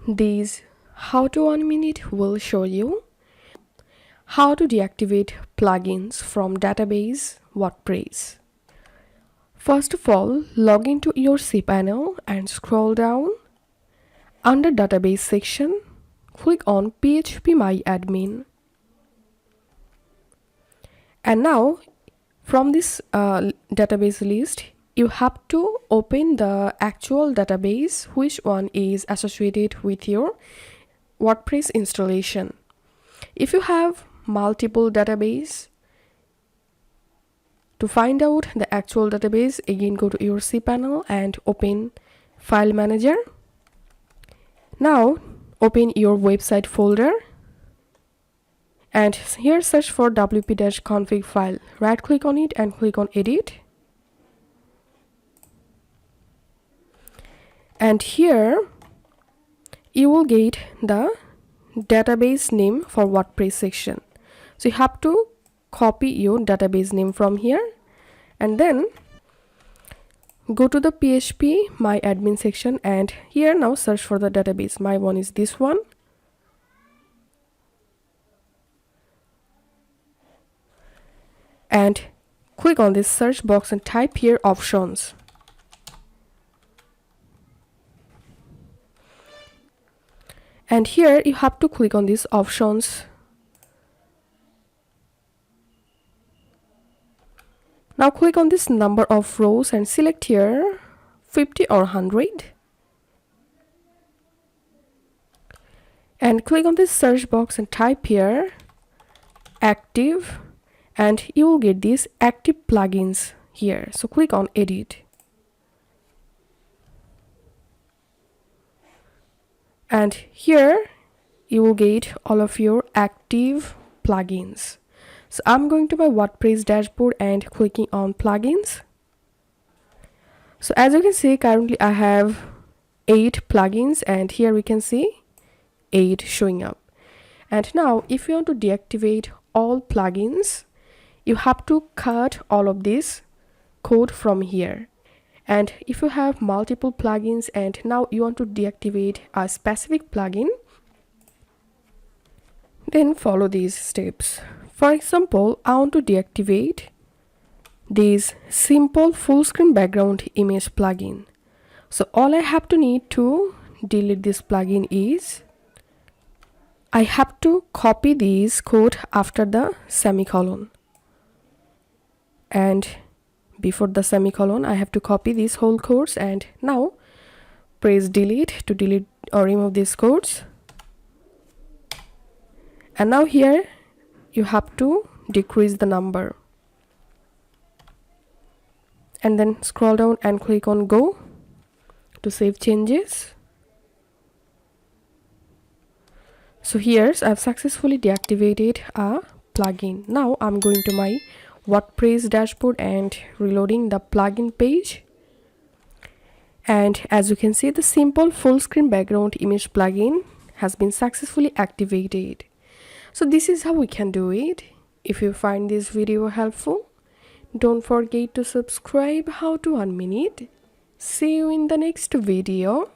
This how to 1 minute will show you how to deactivate plugins from database WordPress. First of all, log into your cPanel and scroll down. Under database section, click on phpMyAdmin. And now from this database list, you have to open the actual database which one is associated with your WordPress installation. If you have multiple database, to find out the actual database, again go to your cPanel and open File Manager. Now open your website folder and here search for wp-config file. Right click on it and click on Edit. And here you will get the database name for WordPress section. So you have to copy your database name from here and then go to the phpMyAdmin section and here now search for the database. My one is this one. And click on this search box and type here options. And here you have to click on these options. Now click on this number of rows and select here 50 or 100. And click on this search box and type here active and you will get these active plugins here. So click on Edit. And here you will get all of your active plugins. So I'm going to my WordPress dashboard and clicking on plugins. So as you can see, currently I have 8 plugins and here we can see 8 showing up. And now if you want to deactivate all plugins, you have to cut all of this code from here. And if you have multiple plugins and now you want to deactivate a specific plugin, then follow these steps. For example, I want to deactivate this simple full screen background image plugin. So all I have to need to delete this plugin is I have to copy this code after the semicolon. And before the semicolon, I have to copy these whole codes and now press delete to delete or remove these codes. And now here you have to decrease the number and then scroll down and click on go to save changes. So here I've successfully deactivated a plugin. Now I'm going to my WordPress dashboard and reloading the plugin page. And as you can see, the simple full screen background image plugin has been successfully activated. So this is how we can do it. If you find this video helpful, don't forget to subscribe. How to 1 minute. See you in the next video.